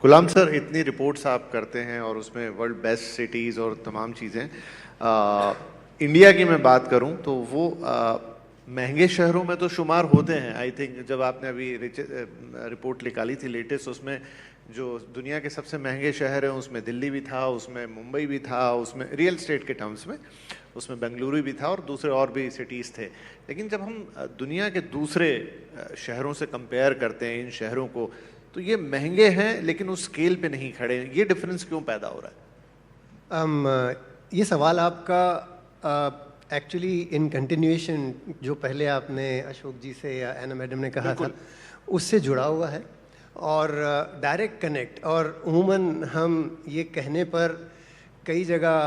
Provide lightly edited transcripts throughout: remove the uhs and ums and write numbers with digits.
गुलाम sir, इतनी reports आप करते हैं और उसमें वर्ल्ड बेस्ट सिटीज़ और तमाम चीज़ें, इंडिया की मैं बात करूं तो वो महंगे शहरों में तो शुमार होते हैं। आई थिंक जब आपने अभी रिपोर्ट निकाली थी लेटेस्ट, उसमें जो दुनिया के सबसे महंगे शहर हैं उसमें दिल्ली भी था, उसमें मुंबई भी था, उसमें रियल स्टेट के टर्म्स में उसमें बेंगलुरु भी था और दूसरे और भी सिटीज़ थे। लेकिन जब हम दुनिया के दूसरे शहरों से कंपेयर करते हैं इन शहरों को, तो ये महंगे हैं लेकिन उस स्केल पे नहीं खड़े हैं। ये डिफरेंस क्यों पैदा हो रहा है? ये सवाल आपका एक्चुअली इन कंटिन्यूएशन जो पहले आपने अशोक जी से या एना मैडम ने कहा था उससे जुड़ा हुआ है और डायरेक्ट कनेक्ट। और उमूमन हम ये कहने पर कई जगह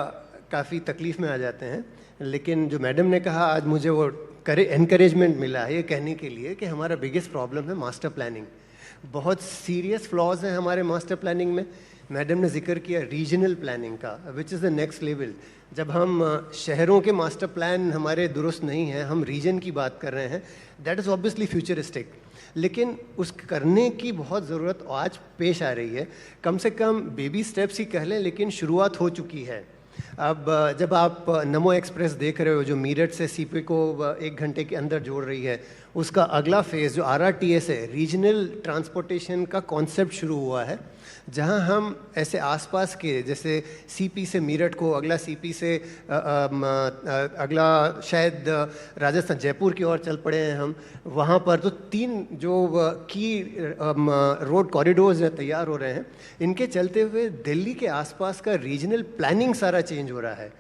काफ़ी तकलीफ़ में आ जाते हैं, लेकिन जो मैडम ने कहा आज मुझे वो एनकरेजमेंट मिला है ये कहने के लिए कि हमारा बिगेस्ट प्रॉब्लम है मास्टर प्लानिंग। बहुत सीरियस फ्लॉज हैं हमारे मास्टर प्लानिंग में। मैडम ने जिक्र किया रीजनल प्लानिंग का, which is the next level. जब हम शहरों के मास्टर प्लान हमारे दुरुस्त नहीं हैं, हम रीजन की बात कर रहे हैं, दैट इज़ ऑब्वियसली फ्यूचरिस्टिक, लेकिन उस करने की बहुत ज़रूरत आज पेश आ रही है। कम से कम बेबी स्टेप्स ही कह लें, लेकिन शुरुआत हो चुकी है। अब जब आप नमो एक्सप्रेस देख रहे हो जो मीरठ से सीपी को 1 घंटे के अंदर जोड़ रही है, उसका अगला फेज़ जो RRTS है, रीजनल ट्रांसपोर्टेशन का कॉन्सेप्ट शुरू हुआ है, जहां हम ऐसे आसपास के जैसे सीपी से मीरठ को, अगला सीपी से अगला शायद राजस्थान जयपुर की ओर चल पड़े हैं हम। वहां पर तो 3 जो की रोड कॉरिडोर्स तैयार हो रहे हैं, इनके चलते हुए दिल्ली के आसपास का रीजनल प्लानिंग सारा चेंज हो रहा है।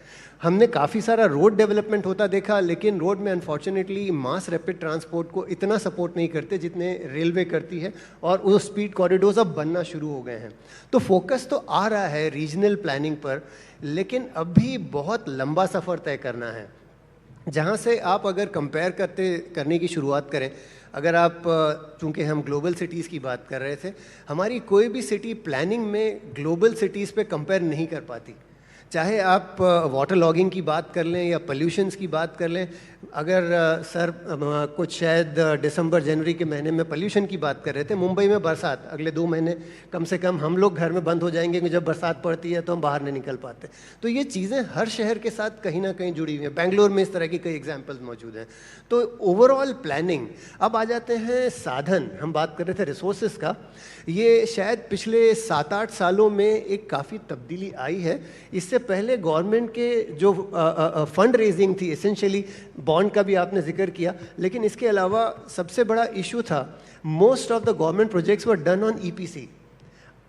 हमने काफ़ी सारा रोड डेवलपमेंट होता देखा, लेकिन रोड में अनफॉर्चुनेटली मास रैपिड ट्रांसपोर्ट को इतना सपोर्ट नहीं करते जितने रेलवे करती है, और वो स्पीड कॉरिडोर्स अब बनना शुरू हो गए हैं। तो फोकस तो आ रहा है रीजनल प्लानिंग पर, लेकिन अभी बहुत लंबा सफ़र तय करना है। जहाँ से आप अगर कंपेयर करने की शुरुआत करें, अगर आप, चूँकि हम ग्लोबल सिटीज़ की बात कर रहे थे, हमारी कोई भी सिटी प्लानिंग में ग्लोबल सिटीज़ पे कंपेयर नहीं कर पाती। चाहे आप वाटर लॉगिंग की बात कर लें या पोल्यूशंस की बात कर लें। अगर सर कुछ शायद दिसंबर जनवरी के महीने में पोल्यूशन की बात कर रहे थे, मुंबई में बरसात अगले 2 महीने कम से कम हम लोग घर में बंद हो जाएंगे क्योंकि जब बरसात पड़ती है तो हम बाहर नहीं निकल पाते। तो ये चीज़ें हर शहर के साथ कहीं ना कहीं जुड़ी हुई हैं। बेंगलोर में इस तरह की कई एग्जाम्पल्स मौजूद हैं। तो ओवरऑल प्लानिंग। अब आ जाते हैं साधन। हम बात कर रहे थे रिसोर्सेज का। ये शायद पिछले 7-8 सालों में एक काफ़ी तब्दीली आई है। इससे पहले गवर्नमेंट के जो फंड रेजिंग थी, एसेंशियली बॉन्ड का भी आपने जिक्र किया, लेकिन इसके अलावा सबसे बड़ा इशू था most of the government projects were done on EPC।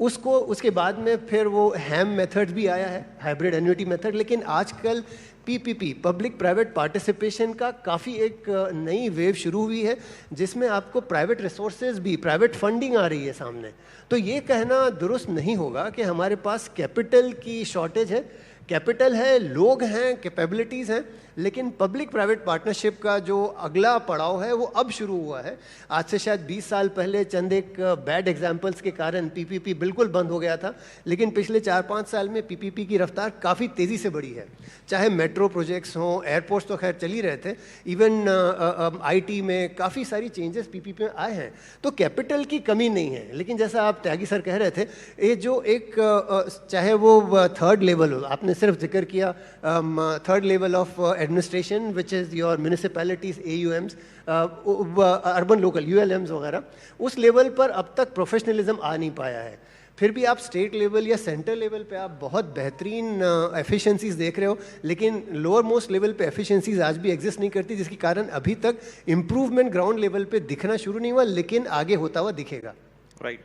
उसके बाद में फिर वो हैम मेथड भी आया है, हाइब्रिड एन्युटी मेथड। लेकिन आजकल PPP, पब्लिक प्राइवेट पार्टिसिपेशन का काफ़ी एक नई वेव शुरू हुई है, जिसमें आपको प्राइवेट रिसोर्सेज भी, प्राइवेट फंडिंग आ रही है सामने। तो ये कहना दुरुस्त नहीं होगा कि हमारे पास कैपिटल की शॉर्टेज है। कैपिटल है, लोग हैं, कैपेबिलिटीज़ हैं, लेकिन पब्लिक प्राइवेट पार्टनरशिप का जो अगला पड़ाव है वो अब शुरू हुआ है। आज से शायद 20 साल पहले चंद एक बैड एग्जाम्पल्स के कारण PPP बिल्कुल बंद हो गया था, लेकिन पिछले 4-5 साल में PPP की रफ्तार काफ़ी तेज़ी से बढ़ी है। चाहे मेट्रो प्रोजेक्ट्स हों, एयरपोर्ट्स तो खैर चल ही रहे थे, इवन IT में काफ़ी सारी चेंजेस PPP में आए हैं। तो कैपिटल की कमी नहीं है, लेकिन जैसा आप त्यागी सर कह रहे थे, ये जो एक चाहे वो थर्ड लेवल हो, आपने सिर्फ जिक्र किया third level of administration which is your municipalities, AUMs, urban local ULMs वगैरह, उस लेवल पर अब तक प्रोफेशनलिज्म आ नहीं पाया है। फिर भी आप स्टेट लेवल या सेंटर लेवल पे आप बहुत बेहतरीन एफिशिएंसीज देख रहे हो, लेकिन लोअर मोस्ट लेवल पे एफिशिएंसीज आज भी एग्जिस्ट नहीं करती, जिसके कारण अभी तक इम्प्रूवमेंट ग्राउंड लेवल पे दिखना शुरू नहीं हुआ, लेकिन आगे होता हुआ दिखेगा। राइट।